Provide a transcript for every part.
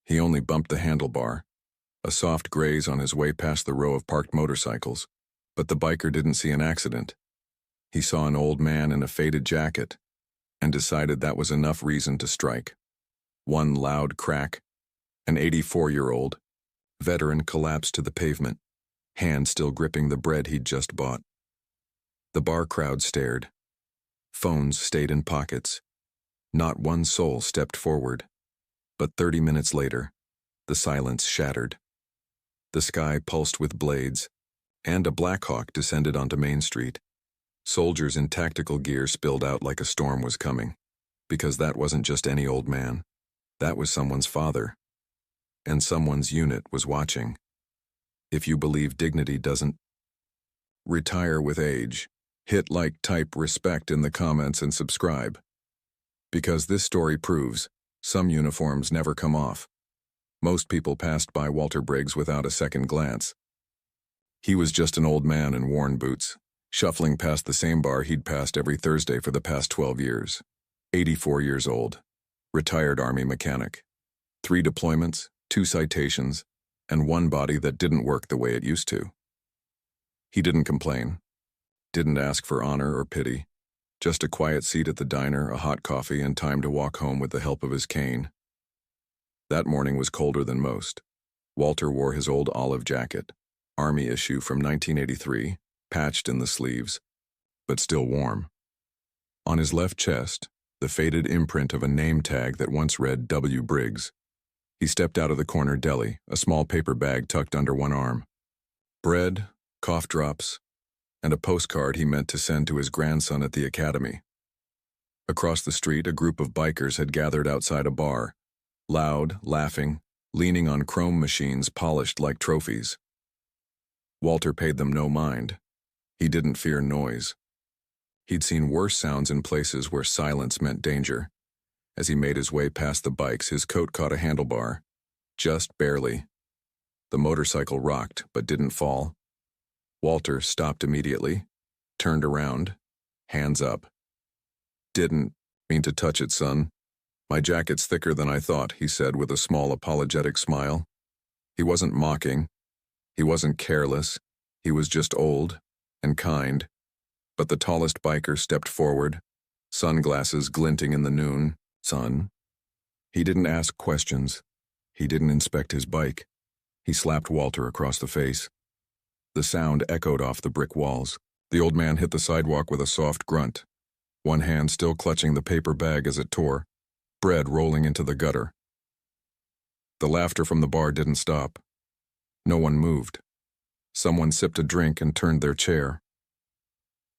He only bumped the handlebar, a soft graze on his way past the row of parked motorcycles, but the biker didn't see an accident. He saw an old man in a faded jacket and decided that was enough reason to strike. One loud crack, an 84-year-old veteran collapsed to the pavement, hand still gripping the bread he'd just bought. The bar crowd stared. Phones stayed in pockets. Not one soul stepped forward. But 30 minutes later, the silence shattered. The sky pulsed with blades, and a Black Hawk descended onto Main Street. Soldiers in tactical gear spilled out like a storm was coming, because that wasn't just any old man. That was someone's father. And someone's unit was watching. If you believe dignity doesn't retire with age, hit like, type respect in the comments and subscribe. Because this story proves some uniforms never come off. Most people passed by Walter Briggs without a second glance. He was just an old man in worn boots, shuffling past the same bar he'd passed every Thursday for the past 12 years. 84 years old, retired Army mechanic. 3 deployments, 2 citations, and 1 body that didn't work the way it used to. He didn't complain, didn't ask for honor or pity, just a quiet seat at the diner, a hot coffee, and time to walk home with the help of his cane. That morning was colder than most. Walter wore his old olive jacket, Army issue from 1983, patched in the sleeves, but still warm. On his left chest, the faded imprint of a name tag that once read W. Briggs. He stepped out of the corner deli, a small paper bag tucked under one arm. Bread, cough drops, and a postcard he meant to send to his grandson at the academy. Across the street, a group of bikers had gathered outside a bar, loud, laughing, leaning on chrome machines polished like trophies. Walter paid them no mind. He didn't fear noise. He'd seen worse sounds in places where silence meant danger. As he made his way past the bikes, his coat caught a handlebar. Just barely. The motorcycle rocked, but didn't fall. Walter stopped immediately, turned around, hands up. "Didn't mean to touch it, son. My jacket's thicker than I thought," he said with a small apologetic smile. He wasn't mocking. He wasn't careless. He was just old and kind. But the tallest biker stepped forward, sunglasses glinting in the noon. "Son." He didn't ask questions. He didn't inspect his bike. He slapped Walter across the face. The sound echoed off the brick walls. The old man hit the sidewalk with a soft grunt, one hand still clutching the paper bag as it tore, bread rolling into the gutter. The laughter from the bar didn't stop. No one moved. Someone sipped a drink and turned their chair.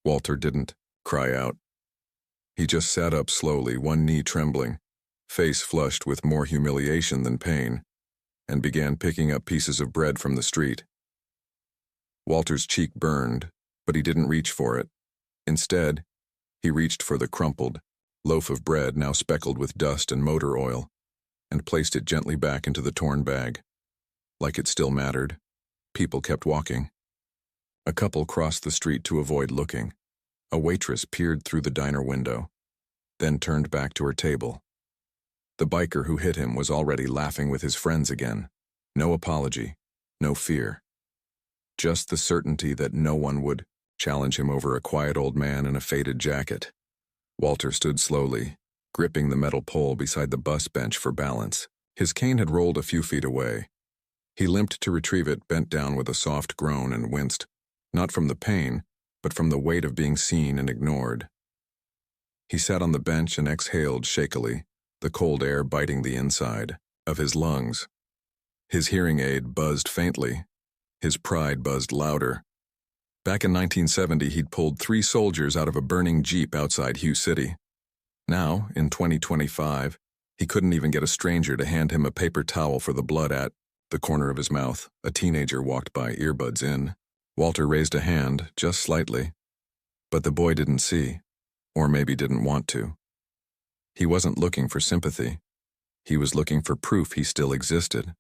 Walter didn't cry out. He just sat up slowly, one knee trembling, face flushed with more humiliation than pain, and began picking up pieces of bread from the street. Walter's cheek burned, but he didn't reach for it. Instead, he reached for the crumpled loaf of bread, now speckled with dust and motor oil, and placed it gently back into the torn bag. Like it still mattered. People kept walking. A couple crossed the street to avoid looking. A waitress peered through the diner window, then turned back to her table. The biker who hit him was already laughing with his friends again. No apology, no fear. Just the certainty that no one would challenge him over a quiet old man in a faded jacket. Walter stood slowly, gripping the metal pole beside the bus bench for balance. His cane had rolled a few feet away. He limped to retrieve it, bent down with a soft groan, and winced, not from the pain, but from the weight of being seen and ignored. He sat on the bench and exhaled shakily, the cold air biting the inside of his lungs. His hearing aid buzzed faintly. His pride buzzed louder. Back in 1970, he'd pulled 3 soldiers out of a burning Jeep outside Hugh City. Now, in 2025, he couldn't even get a stranger to hand him a paper towel for the blood at the corner of his mouth. A teenager walked by, earbuds in. Walter raised a hand, just slightly. But the boy didn't see, or maybe didn't want to. He wasn't looking for sympathy. He was looking for proof he still existed.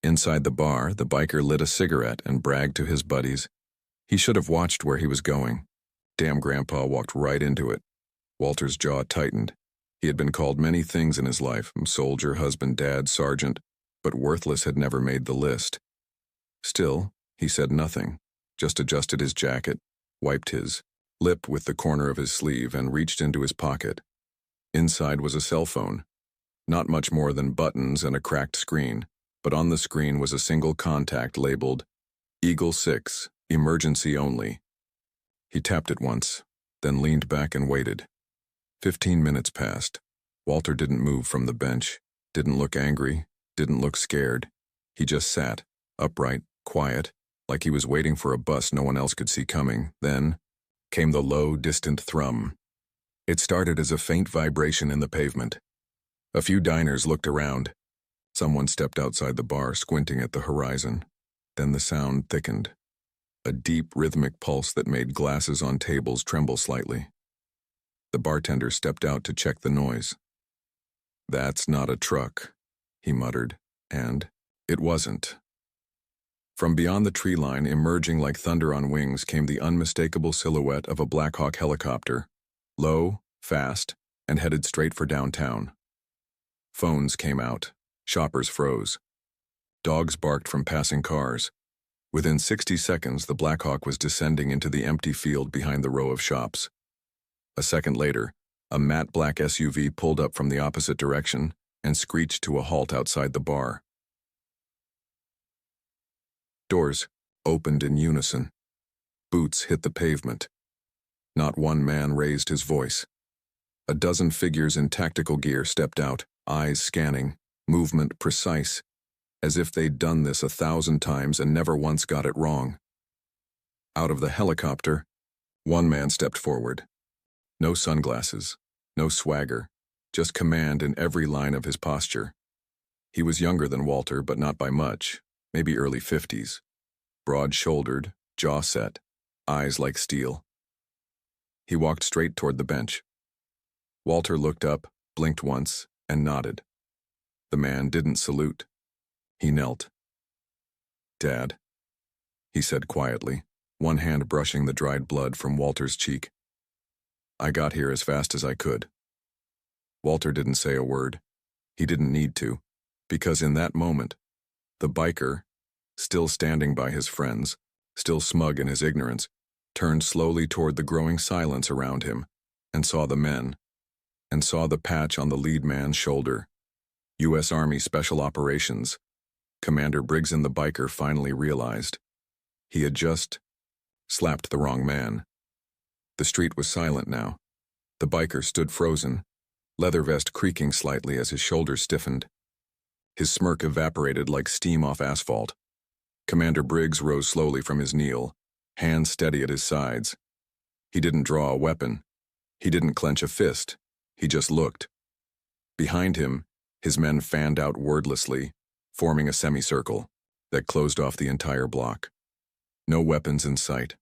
Inside the bar, the biker lit a cigarette and bragged to his buddies. He should have watched where he was going. Damn Grandpa walked right into it. Walter's jaw tightened. He had been called many things in his life, soldier, husband, dad, sergeant, but worthless had never made the list. Still, he said nothing, just adjusted his jacket, wiped his lip with the corner of his sleeve, and reached into his pocket. Inside was a cell phone. Not much more than buttons and a cracked screen, but on the screen was a single contact labeled Eagle 6, emergency only. He tapped it once, then leaned back and waited. 15 minutes passed. Walter didn't move from the bench, didn't look angry, didn't look scared. He just sat, upright, quiet, like he was waiting for a bus no one else could see coming. Then came the low, distant thrum. It started as a faint vibration in the pavement. A few diners looked around. Someone stepped outside the bar, squinting at the horizon. Then the sound thickened. A deep, rhythmic pulse that made glasses on tables tremble slightly. The bartender stepped out to check the noise. "That's not a truck," he muttered, and it wasn't. From beyond the tree line, emerging like thunder on wings, came the unmistakable silhouette of a Black Hawk helicopter, low, fast, and headed straight for downtown. Phones came out. Shoppers froze. Dogs barked from passing cars. Within 60 seconds, the Black Hawk was descending into the empty field behind the row of shops. A second later, a matte black SUV pulled up from the opposite direction and screeched to a halt outside the bar. Doors opened in unison. Boots hit the pavement. Not one man raised his voice. A dozen figures in tactical gear stepped out, eyes scanning, movement precise, as if they'd done this 1,000 times and never once got it wrong. Out of the helicopter, one man stepped forward. No sunglasses, no swagger, just command in every line of his posture. He was younger than Walter, but not by much, maybe early 50s. Broad-shouldered, jaw set, eyes like steel. He walked straight toward the bench. Walter looked up, blinked once, and nodded. The man didn't salute. He knelt. "Dad," he said quietly, one hand brushing the dried blood from Walter's cheek. "I got here as fast as I could." Walter didn't say a word. He didn't need to, because in that moment, the biker, still standing by his friends, still smug in his ignorance, turned slowly toward the growing silence around him and saw the men, and saw the patch on the lead man's shoulder. U.S. Army Special Operations. Commander Briggs and the biker finally realized. He had just slapped the wrong man. The street was silent now. The biker stood frozen, leather vest creaking slightly as his shoulders stiffened. His smirk evaporated like steam off asphalt. Commander Briggs rose slowly from his kneel, hands steady at his sides. He didn't draw a weapon. He didn't clench a fist. He just looked. Behind him, his men fanned out wordlessly, forming a semicircle that closed off the entire block. No weapons in sight,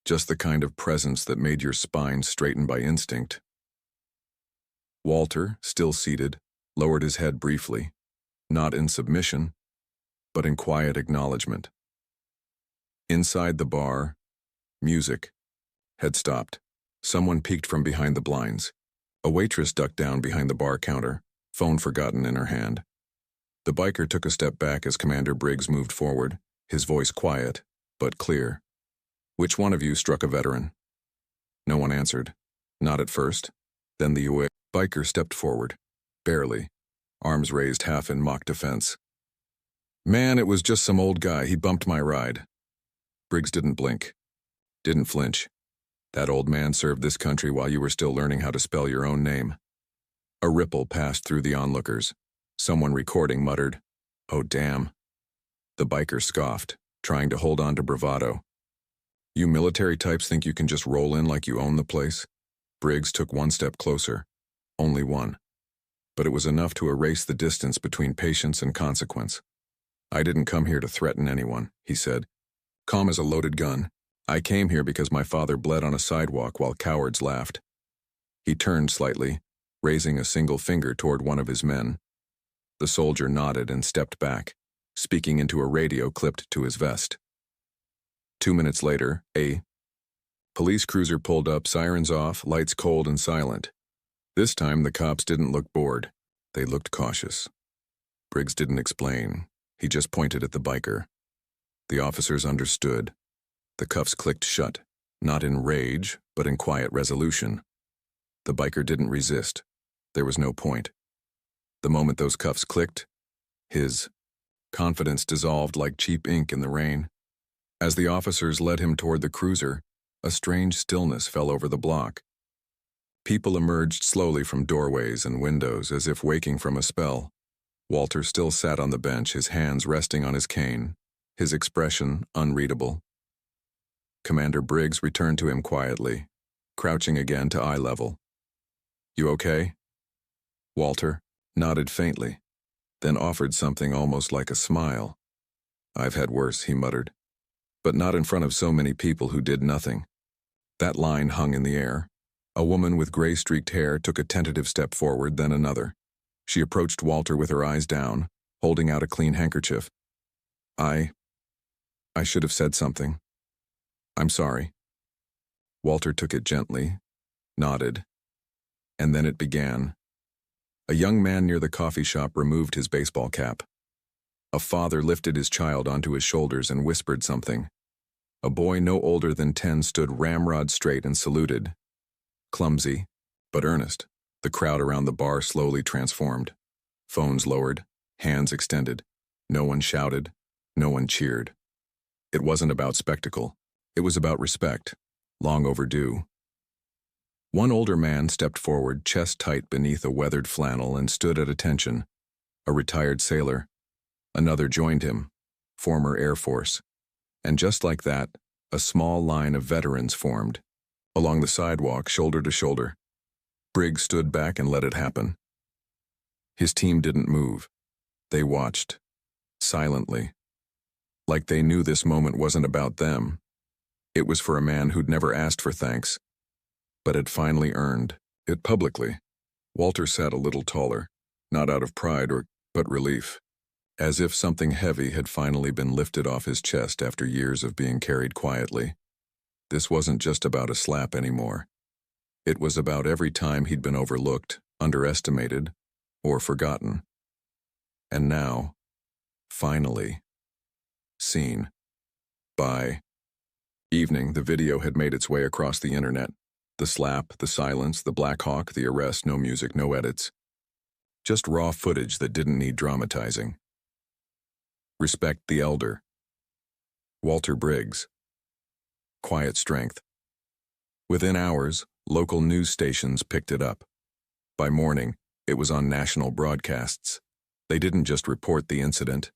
just the kind of presence that made your spine straighten by instinct. Walter, still seated, lowered his head briefly, not in submission, but in quiet acknowledgement. Inside the bar, music had stopped. Someone peeked from behind the blinds. A waitress ducked down behind the bar counter, phone forgotten in her hand. The biker took a step back as Commander Briggs moved forward, his voice quiet, but clear. "Which one of you struck a veteran?" No one answered. Not at first. Then the biker stepped forward, barely, arms raised half in mock defense. "Man, it was just some old guy. He bumped my ride." Briggs didn't blink, didn't flinch. That old man served this country while you were still learning how to spell your own name. A ripple passed through the onlookers. Someone recording muttered, "Oh, damn." The biker scoffed, trying to hold on to bravado. "You military types think you can just roll in like you own the place?" Briggs took one step closer. Only one. But it was enough to erase the distance between patience and consequence. "I didn't come here to threaten anyone," he said. "Calm as a loaded gun. I came here because my father bled on a sidewalk while cowards laughed." He turned slightly, raising a single finger toward one of his men. The soldier nodded and stepped back, speaking into a radio clipped to his vest. 2 minutes later, a police cruiser pulled up, sirens off, lights cold and silent. This time, the cops didn't look bored. They looked cautious. Briggs didn't explain. He just pointed at the biker. The officers understood. The cuffs clicked shut, not in rage, but in quiet resolution. The biker didn't resist. There was no point. The moment those cuffs clicked, his confidence dissolved like cheap ink in the rain. As the officers led him toward the cruiser, a strange stillness fell over the block. People emerged slowly from doorways and windows as if waking from a spell. Walter still sat on the bench, his hands resting on his cane, his expression unreadable. Commander Briggs returned to him quietly, crouching again to eye level. "You okay?" Walter nodded faintly, then offered something almost like a smile. "I've had worse," he muttered, "but not in front of so many people who did nothing." That line hung in the air. A woman with gray-streaked hair took a tentative step forward, then another. She approached Walter with her eyes down, holding out a clean handkerchief. I should have said something. I'm sorry." Walter took it gently, nodded, and then it began. A young man near the coffee shop removed his baseball cap. A father lifted his child onto his shoulders and whispered something. A boy no older than 10 stood ramrod straight and saluted. Clumsy, but earnest, the crowd around the bar slowly transformed. Phones lowered, hands extended. No one shouted, no one cheered. It wasn't about spectacle. It was about respect, long overdue. One older man stepped forward, chest tight beneath a weathered flannel, and stood at attention. A retired sailor. Another joined him, former Air Force. And just like that, a small line of veterans formed. Along the sidewalk, shoulder to shoulder. Briggs stood back and let it happen. His team didn't move. They watched, silently. Like they knew this moment wasn't about them. It was for a man who'd never asked for thanks, but had finally earned it publicly. Walter sat a little taller, not out of pride but relief, as if something heavy had finally been lifted off his chest after years of being carried quietly. This wasn't just about a slap anymore. It was about every time he'd been overlooked, underestimated, or forgotten. And now, finally, seen. By evening, the video had made its way across the internet. The slap, the silence, the Black Hawk, the arrest, no music, no edits. Just raw footage that didn't need dramatizing. Respect the elder. Walter Briggs. Quiet strength. Within hours, local news stations picked it up. By morning, it was on national broadcasts. They didn't just report the incident.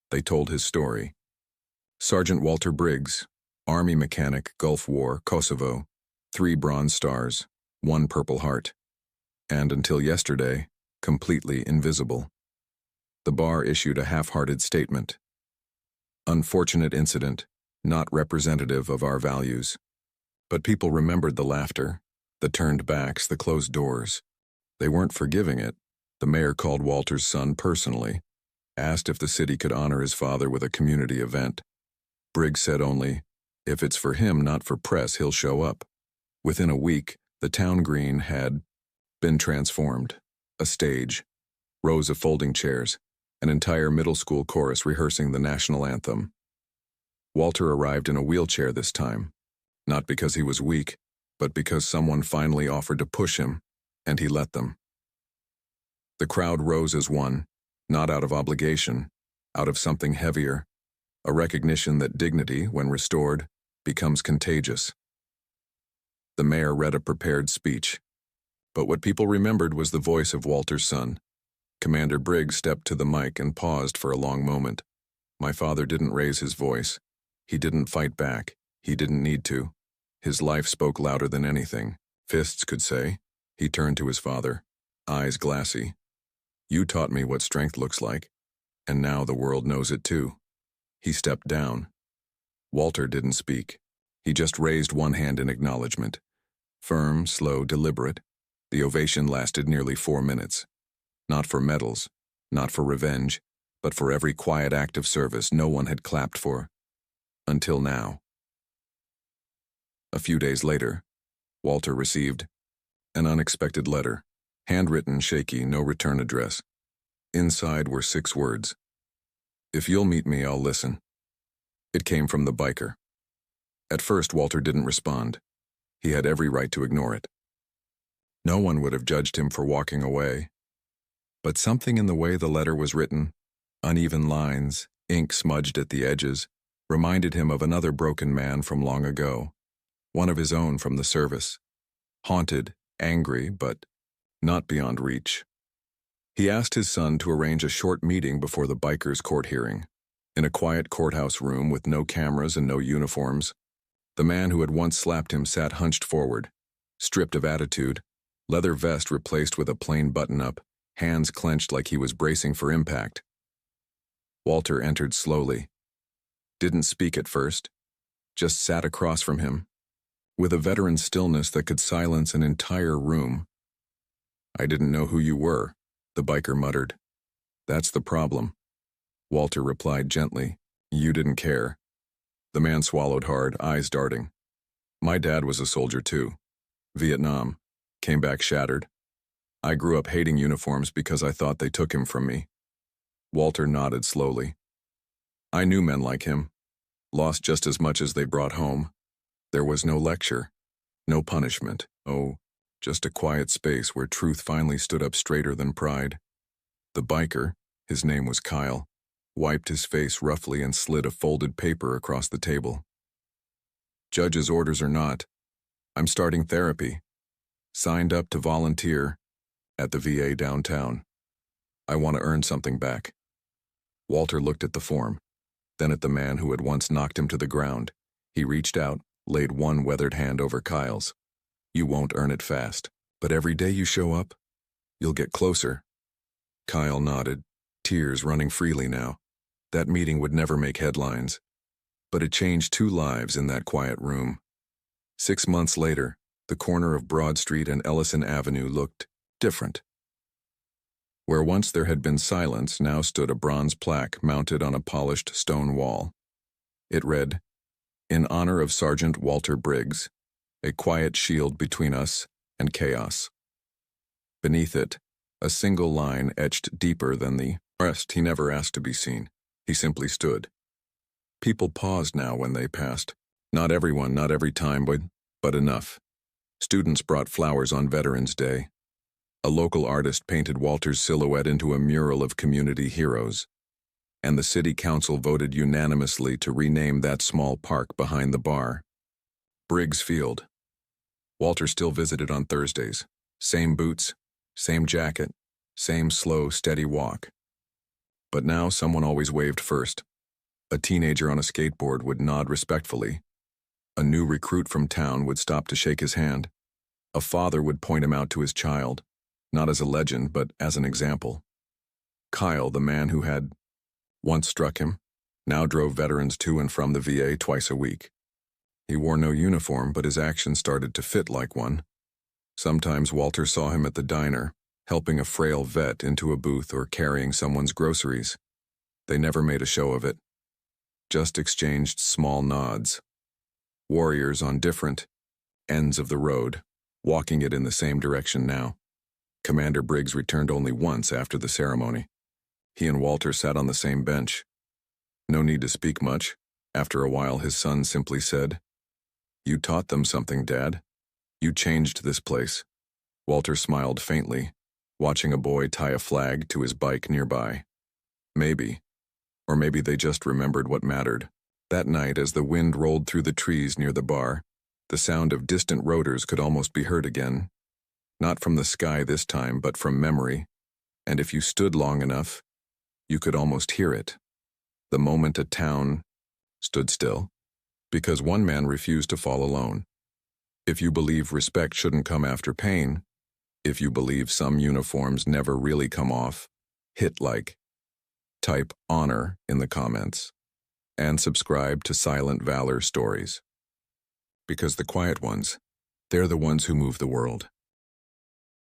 They told his story. Sergeant Walter Briggs, Army mechanic, Gulf War, Kosovo, 3 Bronze Stars, 1 Purple Heart. And until yesterday, completely invisible. The bar issued a half-hearted statement. Unfortunate incident, not representative of our values. But people remembered the laughter, the turned backs, the closed doors. They weren't forgiving it. The mayor called Walter's son personally, asked if the city could honor his father with a community event. Briggs said only, if it's for him, not for press, he'll show up. Within a week, the town green had been transformed. A stage, rows of folding chairs, an entire middle school chorus rehearsing the national anthem. Walter arrived in a wheelchair this time, not because he was weak, but because someone finally offered to push him, and he let them. The crowd rose as one, not out of obligation, out of something heavier, a recognition that dignity, when restored, becomes contagious. The mayor read a prepared speech, but what people remembered was the voice of Walter's son. Commander Briggs stepped to the mic and paused for a long moment. My father didn't raise his voice. He didn't fight back. He didn't need to. His life spoke louder than anything. Fists could say. He turned to his father, eyes glassy. You taught me what strength looks like, and now the world knows it too. He stepped down. Walter didn't speak. He just raised one hand in acknowledgement. Firm, slow, deliberate. The ovation lasted nearly 4 minutes. Not for medals, not for revenge, but for every quiet act of service no one had clapped for. Until now. A few days later, Walter received an unexpected letter. Handwritten, shaky, no return address. Inside were 6 words. "If you'll meet me, I'll listen." It came from the biker. At first, Walter didn't respond. He had every right to ignore it. No one would have judged him for walking away. But something in the way the letter was written, uneven lines, ink smudged at the edges, reminded him of another broken man from long ago, one of his own from the service, haunted, angry, but not beyond reach. He asked his son to arrange a short meeting before the biker's court hearing. In a quiet courthouse room with no cameras and no uniforms, the man who had once slapped him sat hunched forward, stripped of attitude, leather vest replaced with a plain button-up, hands clenched like he was bracing for impact. Walter entered slowly. Didn't speak at first, just sat across from him, with a veteran stillness that could silence an entire room. "I didn't know who you were," the biker muttered. "That's the problem." Walter replied gently, "You didn't care." The man swallowed hard, eyes darting. "My dad was a soldier too. Vietnam. Came back shattered. I grew up hating uniforms because I thought they took him from me." Walter nodded slowly. "I knew men like him. Lost just as much as they brought home. There was no lecture, no punishment. Oh, just a quiet space where truth finally stood up straighter than pride." The biker, his name was Kyle, wiped his face roughly and slid a folded paper across the table. "Judge's orders or not, I'm starting therapy. Signed up to volunteer at the VA downtown. I want to earn something back." Walter looked at the form, then at the man who had once knocked him to the ground. He reached out, laid one weathered hand over Kyle's. "You won't earn it fast, but every day you show up, you'll get closer." Kyle nodded, tears running freely now. That meeting would never make headlines, but it changed 2 lives in that quiet room. 6 months later, the corner of Broad Street and Ellison Avenue looked different. Where once there had been silence, now stood a bronze plaque mounted on a polished stone wall. It read, "In honor of Sergeant Walter Briggs, a quiet shield between us and chaos." Beneath it, a single line etched deeper than the rest. He never asked to be seen. He simply stood. People paused now when they passed. Not everyone, not every time, but enough. Students brought flowers on Veterans Day. A local artist painted Walter's silhouette into a mural of community heroes. And the city council voted unanimously to rename that small park behind the bar Briggs Field. Walter still visited on Thursdays. Same boots, same jacket, same slow, steady walk. But now someone always waved first. A teenager on a skateboard would nod respectfully. A new recruit from town would stop to shake his hand. A father would point him out to his child, not as a legend, but as an example. Kyle, the man who had once struck him, now drove veterans to and from the VA twice a week. He wore no uniform, but his actions started to fit like one. Sometimes Walter saw him at the diner, helping a frail vet into a booth or carrying someone's groceries. They never made a show of it, just exchanged small nods. Warriors on different ends of the road, walking it in the same direction now. Commander Briggs returned only once after the ceremony. He and Walter sat on the same bench. No need to speak much. After a while, his son simply said, "You taught them something, Dad. You changed this place." Walter smiled faintly, watching a boy tie a flag to his bike nearby. Maybe, or maybe they just remembered what mattered. That night, as the wind rolled through the trees near the bar, the sound of distant rotors could almost be heard again. Not from the sky this time, but from memory. And if you stood long enough, you could almost hear it. The moment a town stood still, because one man refused to fall alone. If you believe respect shouldn't come after pain, if you believe some uniforms never really come off, hit like. Type honor in the comments. And subscribe to Silent Valor Stories. Because the quiet ones, they're the ones who move the world.